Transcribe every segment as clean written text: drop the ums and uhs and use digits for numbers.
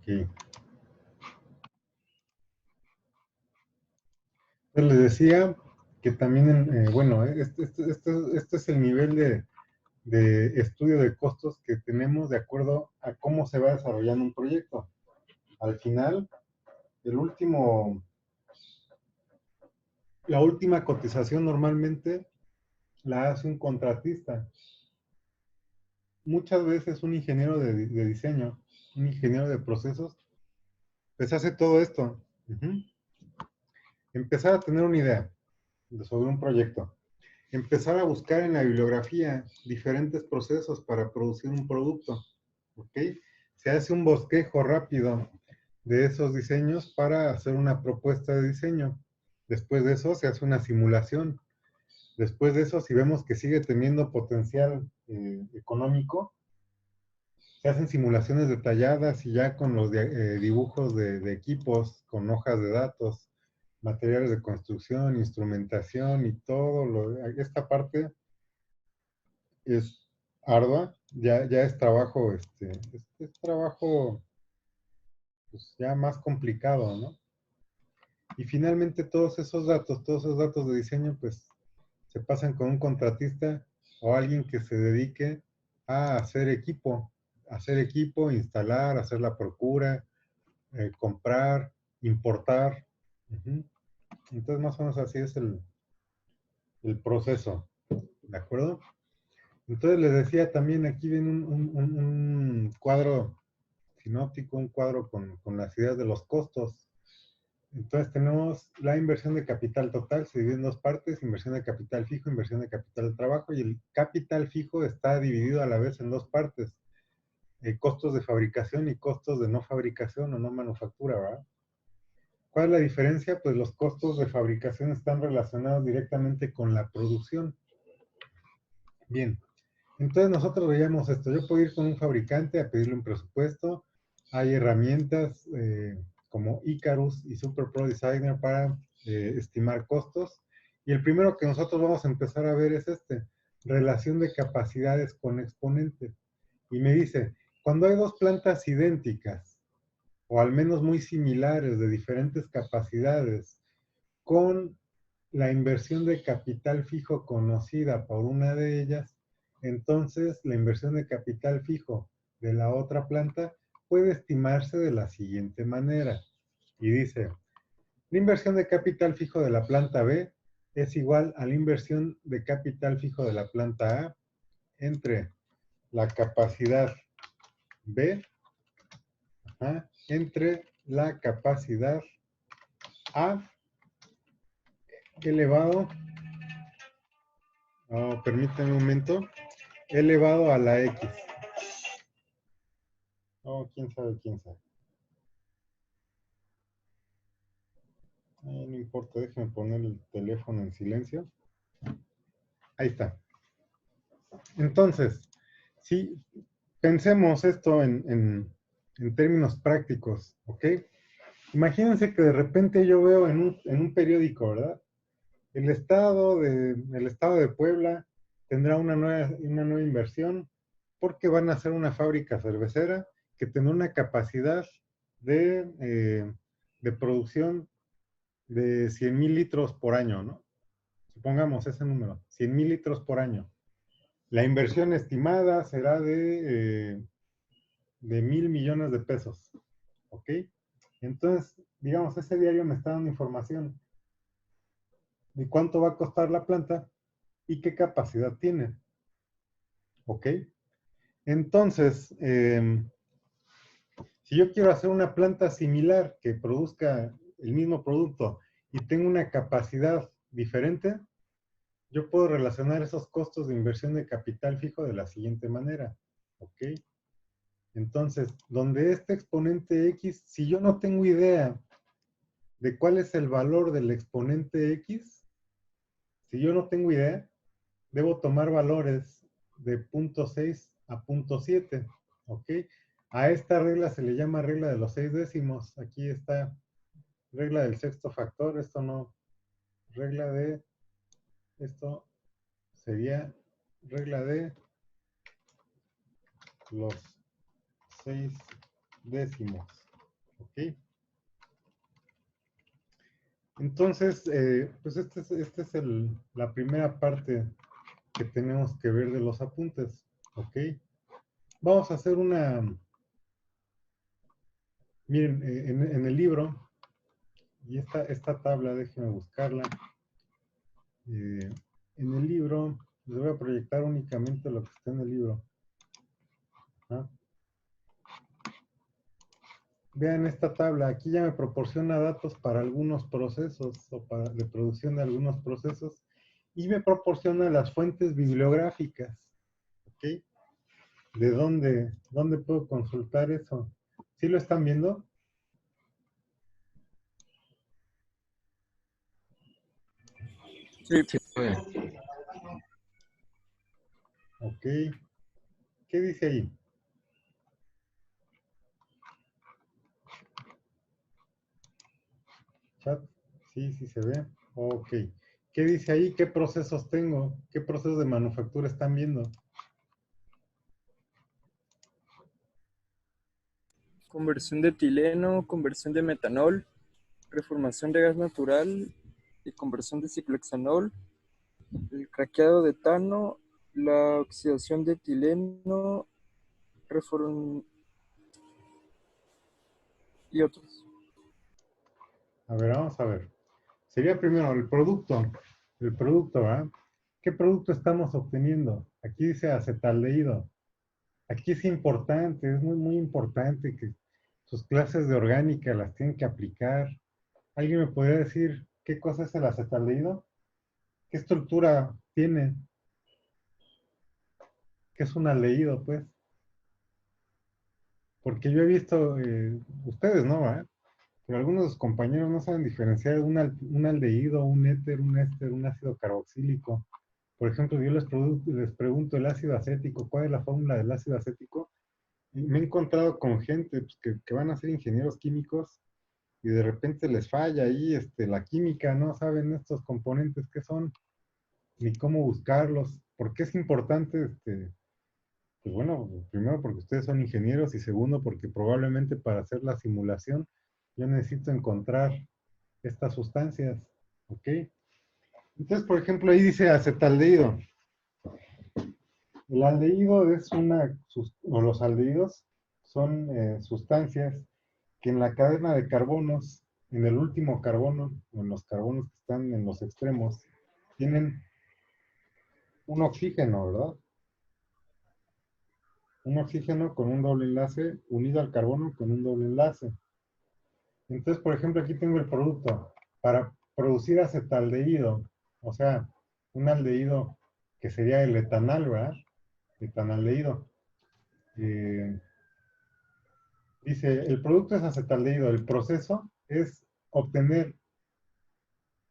Ok. Entonces les decía que también, bueno, este es el nivel de estudio de costos que tenemos de acuerdo a cómo se va desarrollando un proyecto. Al final, el último, la última cotización normalmente la hace un contratista. Muchas veces un ingeniero de diseño, un ingeniero de procesos, pues hace todo esto. Ujú. Empezar a tener una idea sobre un proyecto. Empezar a buscar en la bibliografía diferentes procesos para producir un producto. ¿Ok? Se hace un bosquejo rápido de esos diseños para hacer una propuesta de diseño. Después de eso se hace una simulación. Después de eso, si vemos que sigue teniendo potencial económico, se hacen simulaciones detalladas y ya con los dibujos de equipos, con hojas de datos, materiales de construcción, instrumentación y todo. Esta parte es ardua, ya es trabajo, es trabajo pues, ya más complicado, ¿no? Y finalmente todos esos datos de diseño, pues se pasan con un contratista o alguien que se dedique a hacer equipo, instalar, hacer la procura, comprar, importar. Uh-huh. Entonces, más o menos así es el proceso, ¿de acuerdo? Entonces, les decía también, aquí viene un cuadro sinóptico, un cuadro con las ideas de los costos. Entonces tenemos la inversión de capital total, se divide en dos partes, inversión de capital fijo, inversión de capital de trabajo, y el capital fijo está dividido a la vez en dos partes, costos de fabricación y costos de no fabricación o no manufactura, ¿verdad? ¿Cuál es la diferencia? Pues los costos de fabricación están relacionados directamente con la producción. Bien, entonces nosotros veíamos esto, yo puedo ir con un fabricante a pedirle un presupuesto, hay herramientas como Icarus y Super Pro Designer para estimar costos, y el primero que nosotros vamos a empezar a ver es relación de capacidades con exponentes, y me dice, cuando hay dos plantas idénticas, o al menos muy similares de diferentes capacidades, con la inversión de capital fijo conocida por una de ellas, entonces la inversión de capital fijo de la otra planta puede estimarse de la siguiente manera. Y dice, la inversión de capital fijo de la planta B es igual a la inversión de capital fijo de la planta A entre la capacidad B entre la capacidad A elevado, permítame un momento, elevado a la X. Oh, quién sabe, quién sabe. No importa, déjeme poner el teléfono en silencio. Ahí está. Entonces, si pensemos esto en términos prácticos, ¿ok? Imagínense que de repente yo veo en un periódico, ¿verdad? El estado de Puebla tendrá una nueva inversión porque van a hacer una fábrica cervecera que tendrá una capacidad de producción de 100,000 litros por año, ¿no? Supongamos ese número, 100,000 litros por año. La inversión estimada será de 1,000 millones de pesos, ¿ok? Entonces, digamos, ese diario me está dando información de cuánto va a costar la planta y qué capacidad tiene, ¿ok? Entonces, si yo quiero hacer una planta similar que produzca el mismo producto y tengo una capacidad diferente, yo puedo relacionar esos costos de inversión de capital fijo de la siguiente manera, ¿ok? Entonces, donde este exponente X, si yo no tengo idea de cuál es el valor del exponente X, si yo no tengo idea, debo tomar valores de 0.6 a 0.7, ¿ok? A esta regla se le llama regla de los 6 décimos. Aquí está regla del sexto factor, esto no, regla de, esto sería regla de los 6 décimos. ¿Ok? Entonces, pues esta es la primera parte que tenemos que ver de los apuntes. ¿Ok? Vamos a hacer una... Miren, en el libro, y esta tabla, déjenme buscarla. Eh, en el libro, les voy a proyectar únicamente lo que está en el libro. ¿Ah? Vean esta tabla, aquí ya me proporciona datos para algunos procesos o para de producción de algunos procesos y me proporciona las fuentes bibliográficas, ¿ok? ¿De dónde puedo consultar eso? ¿Sí lo están viendo? Sí, Sí, muy bien. Ok. ¿Qué dice ahí? Chat, sí se ve. Ok. ¿Qué dice ahí? ¿Qué procesos tengo? ¿Qué procesos de manufactura están viendo? conversión de etileno, conversión de metanol, reformación de gas natural y conversión de ciclohexanol, el craqueado de etano, la oxidación de etileno, y otros. A ver, vamos a ver. Sería primero el producto. El producto, ¿verdad? ¿Qué producto estamos obteniendo? Aquí dice acetaldehído. Aquí es importante, es muy importante que sus clases de orgánica las tienen que aplicar. ¿Alguien me podría decir qué cosa es el acetaldehído? ¿Qué estructura tiene? ¿Qué es un aldehído, pues? Porque yo he visto, ustedes no, ¿verdad? Pero algunos de sus compañeros no saben diferenciar un aldehído, un éter, un éster, un ácido carboxílico. Por ejemplo, yo les pregunto el ácido acético, ¿cuál es la fórmula del ácido acético? Y me he encontrado con gente pues, que van a ser ingenieros químicos y de repente les falla ahí la química, no saben estos componentes qué son, ni cómo buscarlos. ¿Por qué es importante? Pues bueno, primero porque ustedes son ingenieros y segundo porque probablemente para hacer la simulación yo necesito encontrar estas sustancias, ¿ok? Entonces, por ejemplo, ahí dice acetaldehído. El aldehído es o los aldehídos son sustancias que en la cadena de carbonos, en el último carbono, o en los carbonos que están en los extremos, tienen un oxígeno, ¿verdad? Un oxígeno con un doble enlace unido al carbono con un doble enlace. Entonces, por ejemplo, aquí tengo el producto. Para producir acetaldehído, o sea, un aldehído que sería el etanal, ¿verdad? Etanaldehído. Eh, Dice, el producto es acetaldehído. El proceso es obtener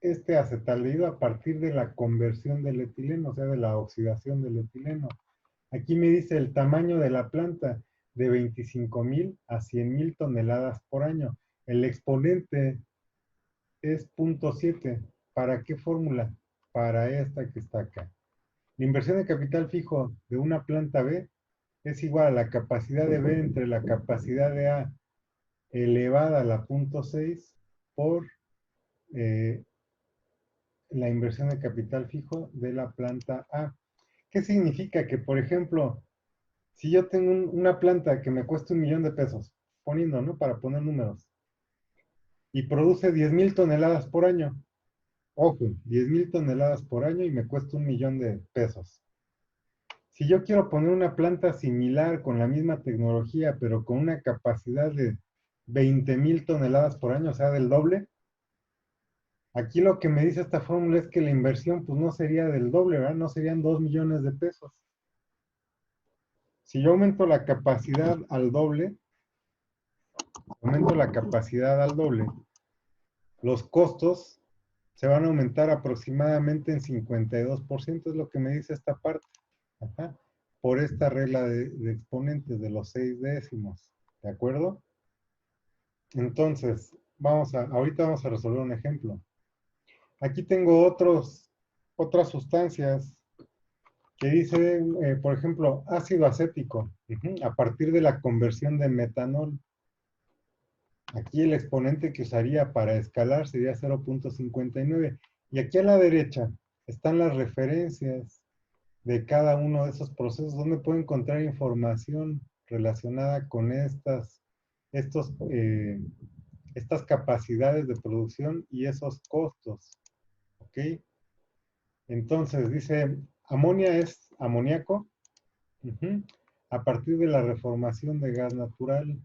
este acetaldehído a partir de la conversión del etileno, o sea, de la oxidación del etileno. Aquí me dice el tamaño de la planta de 25,000 a 100,000 toneladas por año. El exponente es 0.7. ¿Para qué fórmula? Para esta que está acá. La inversión de capital fijo de una planta B es igual a la capacidad de B entre la capacidad de A elevada a la 0.6 por eh, la inversión de capital fijo de la planta A. ¿Qué significa? Que, por ejemplo, si yo tengo una planta que me cuesta 1,000,000 de pesos, poniendo, ¿no? Para poner números, y produce 10,000 toneladas por año, ojo, 10,000 toneladas por año y me cuesta 1,000,000 de pesos. Si yo quiero poner una planta similar con la misma tecnología, pero con una capacidad de 20,000 toneladas por año, o sea, del doble, aquí lo que me dice esta fórmula es que la inversión pues no sería del doble, ¿verdad? No serían 2,000,000 de pesos. Si yo aumento la capacidad al doble, los costos se van a aumentar aproximadamente en 52%, es lo que me dice esta parte. Ajá. Por esta regla de exponentes de los 6 décimos. ¿De acuerdo? Entonces, ahorita vamos a resolver un ejemplo. Aquí tengo otras sustancias que dice, por ejemplo, ácido acético, a partir de la conversión de metanol. Aquí el exponente que usaría para escalar sería 0.59. Y aquí a la derecha están las referencias de cada uno de esos procesos, donde puedo encontrar información relacionada con estas capacidades de producción y esos costos. ¿Ok? Entonces dice, amonia es amoníaco, a partir de la reformación de gas natural,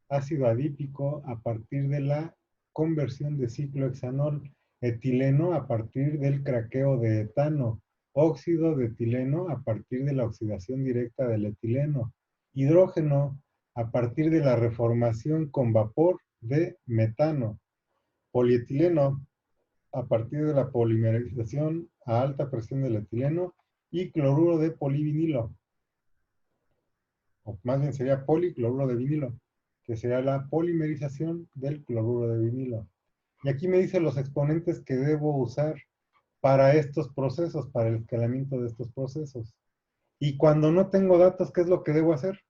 ácido adípico a partir de la conversión de ciclohexanol, etileno a partir del craqueo de etano, óxido de etileno a partir de la oxidación directa del etileno, hidrógeno a partir de la reformación con vapor de metano, polietileno a partir de la polimerización a alta presión del etileno y cloruro de polivinilo, o más bien sería policloruro de vinilo, que sería la polimerización del cloruro de vinilo. Y aquí me dice los exponentes que debo usar para estos procesos, para el escalamiento de estos procesos. Y cuando no tengo datos, ¿qué es lo que debo hacer?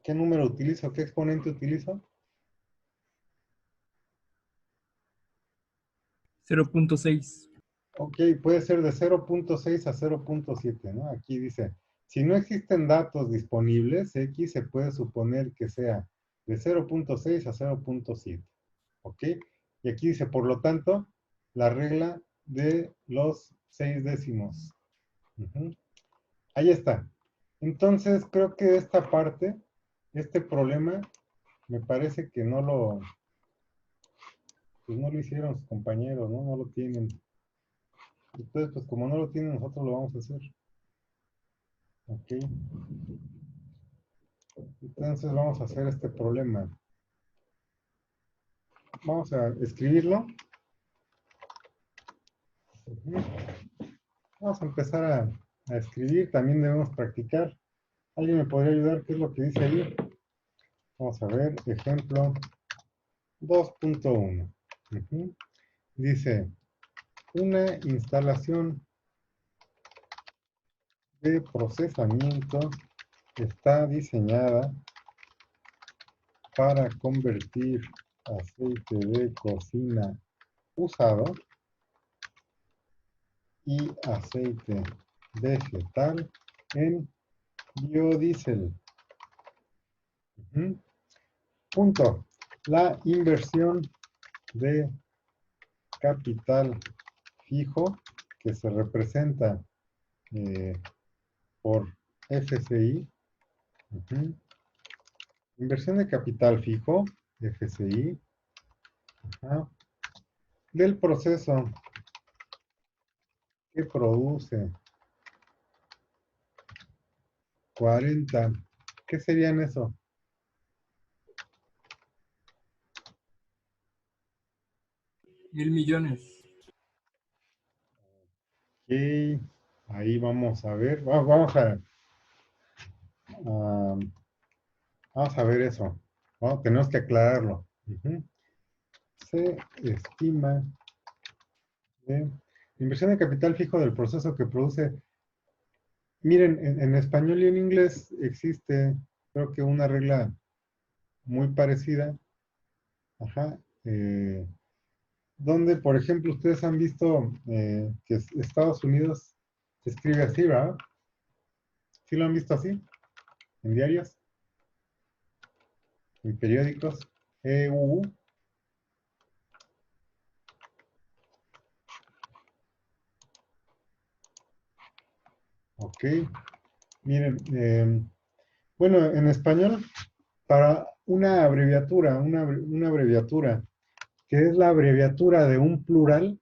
¿Qué número utilizo? ¿Qué exponente utilizo? 0.6. Ok, puede ser de 0.6 a 0.7, ¿no? Aquí dice, si no existen datos disponibles, X se puede suponer que sea de 0.6 a 0.7, ¿ok? Y aquí dice, por lo tanto, la regla de los 6 décimos. Ahí está. Entonces, creo que esta parte, este problema, me parece que pues no lo hicieron sus compañeros, ¿no? No lo tienen. Entonces, pues como no lo tienen, nosotros lo vamos a hacer. Ok. Entonces vamos a hacer este problema. Vamos a escribirlo. Vamos a empezar a escribir. También debemos practicar. ¿Alguien me podría ayudar? ¿Qué es lo que dice ahí? Vamos a ver. Ejemplo 2.1. Dice, una instalación de procesamiento está diseñada para convertir aceite de cocina usado y aceite vegetal en biodiesel. Punto. La inversión de capital fijo que se representa por FCI. Inversión de capital fijo, FCI, del proceso que produce 40. ¿Qué serían eso? 1.000 millones. Ok, ahí vamos a ver. Vamos a ver eso. Tenemos que aclararlo. Se estima de inversión de capital fijo del proceso que produce. Miren, en español y en inglés existe, creo que una regla muy parecida. Ajá. Donde, por ejemplo, ustedes han visto que Estados Unidos se escribe así, ¿verdad? ¿Sí lo han visto así? ¿En diarios? ¿En periódicos? EU. Ok. Miren, bueno, en español, para una abreviatura, que es la abreviatura de un plural,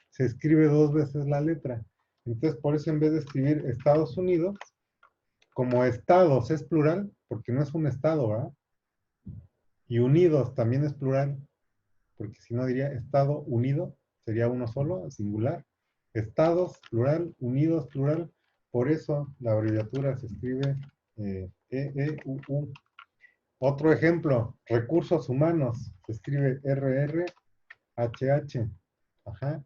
se escribe dos veces la letra. Entonces, por eso en vez de escribir Estados Unidos, como estados es plural, porque no es un estado, ¿verdad? Y unidos también es plural, porque si no diría Estado unido, sería uno solo, singular. Estados, plural, unidos, plural. Por eso la abreviatura se escribe EEUU. Otro ejemplo, recursos humanos, se escribe RRHH. Ajá.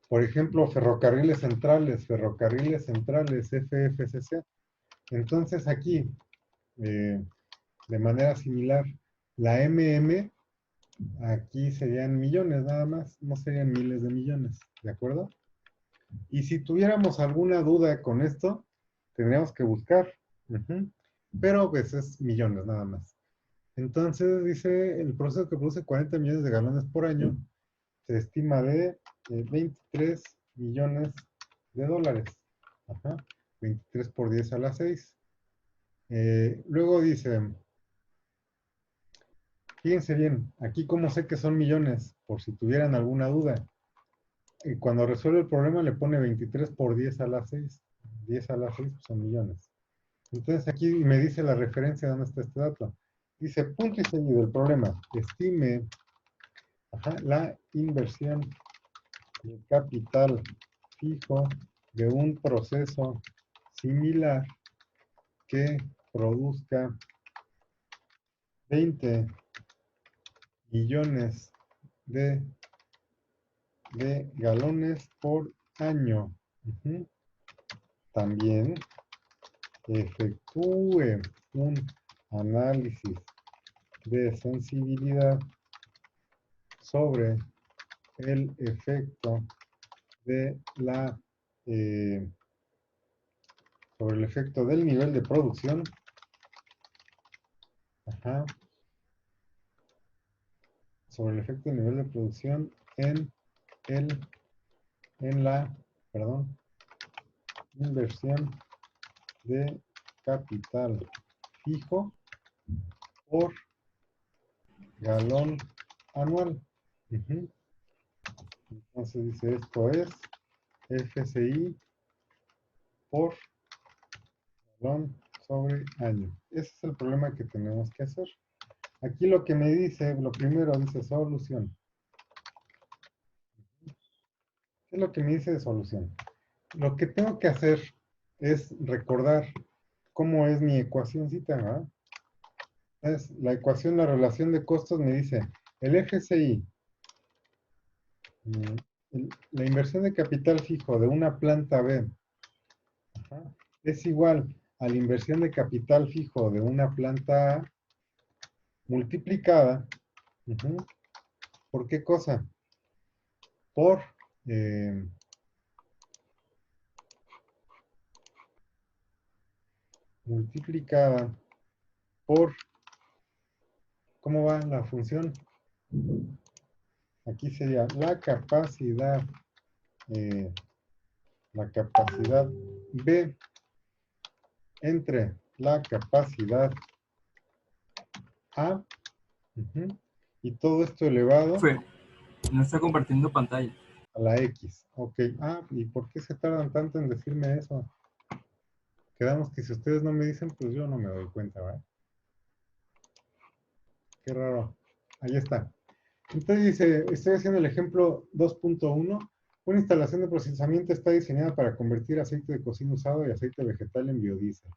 Por ejemplo, ferrocarriles centrales, FFCC. Entonces aquí, de manera similar, la MM aquí serían millones nada más, no serían miles de millones, ¿de acuerdo? Y si tuviéramos alguna duda con esto, tendríamos que buscar. Ujú. Pero pues es millones nada más. Entonces dice, el proceso que produce 40 millones de galones por año se estima de 23 millones de dólares. Ajá. 23 por 10 a la 6. Luego dice, fíjense bien, aquí como sé que son millones, por si tuvieran alguna duda. Y cuando resuelve el problema le pone 23 por 10 a la 6. 10 a la 6 pues, son millones. Entonces aquí me dice la referencia de dónde está este dato. Dice, punto y seguido, el problema. Estime la inversión de capital fijo de un proceso similar que produzca 20 millones de, galones por año. Ujú. También efectúe un análisis de sensibilidad sobre el efecto de la sobre el efecto del nivel de producción, ajá, sobre el efecto del nivel de producción el en la, perdón, inversión de capital fijo por galón anual. Ujú. Entonces dice, esto es FCI por galón sobre año. Ese es el problema que tenemos que hacer. Aquí lo que me dice, lo primero dice solución. ¿Qué es lo que me dice de solución? Lo que tengo que hacer es recordar cómo es mi ecuacióncita, ¿verdad? Es la ecuación, la relación de costos me dice el FCI, la inversión de capital fijo de una planta B, ajá, es igual a la inversión de capital fijo de una planta A multiplicada, ujú, ¿por qué cosa? Por eh, multiplicada por, ¿cómo va la función? Aquí sería eh, la capacidad B entre la capacidad A, ujú, y todo esto elevado Fue, no está compartiendo pantalla. a la X. Ok, ¿y por qué se tardan tanto en decirme eso? Quedamos que si ustedes no me dicen, pues yo no me doy cuenta, ¿verdad? Qué raro. Ahí está. Entonces dice, estoy haciendo el ejemplo 2.1. Una instalación de procesamiento está diseñada para convertir aceite de cocina usado y aceite vegetal en biodiesel.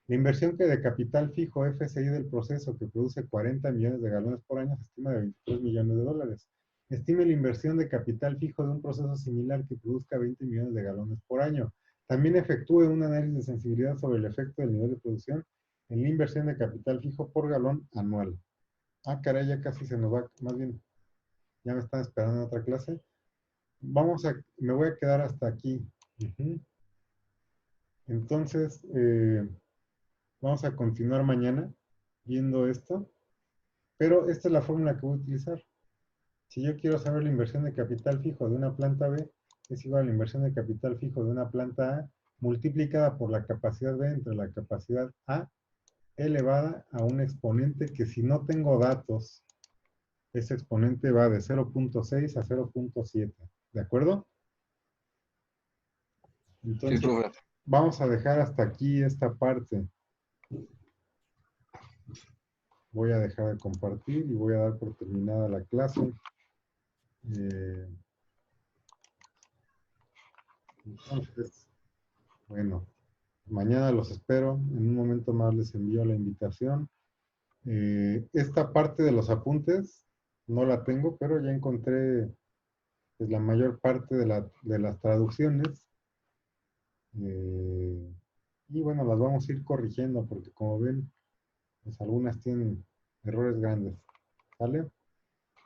La inversión que de capital fijo FCI del proceso, que produce 40 millones de galones por año, se estima de 23 millones de dólares. Estime la inversión de capital fijo de un proceso similar que produzca 20 millones de galones por año. También efectúe un análisis de sensibilidad sobre el efecto del nivel de producción en la inversión de capital fijo por galón anual. Caray, ya casi se nos va, más bien, ya me están esperando en otra clase. Me voy a quedar hasta aquí. Uh-huh. Entonces, vamos a continuar mañana viendo esto, pero esta es la fórmula que voy a utilizar. Si yo quiero saber la inversión de capital fijo de una planta B, es igual a la inversión de capital fijo de una planta A multiplicada por la capacidad B entre la capacidad A elevada a un exponente que, si no tengo datos, ese exponente va de 0.6 a 0.7. ¿De acuerdo? Sí, Entonces, profe. vamos a dejar hasta aquí esta parte. Voy a dejar de compartir y voy a dar por terminada la clase. Entonces, bueno, mañana los espero. En un momento más les envío la invitación. Esta parte de los apuntes no la tengo, pero ya encontré pues, la mayor parte de las traducciones. Y bueno, las vamos a ir corrigiendo porque como ven, pues algunas tienen errores grandes. ¿Sale?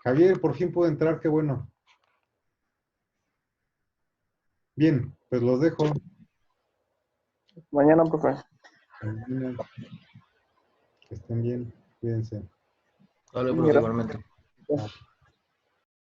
Javier, por fin pudo entrar, qué bueno. Bien, pues los dejo. Mañana, profe. Terminan. Que estén bien, cuídense. Vale, profe, Mira. igualmente. Chao.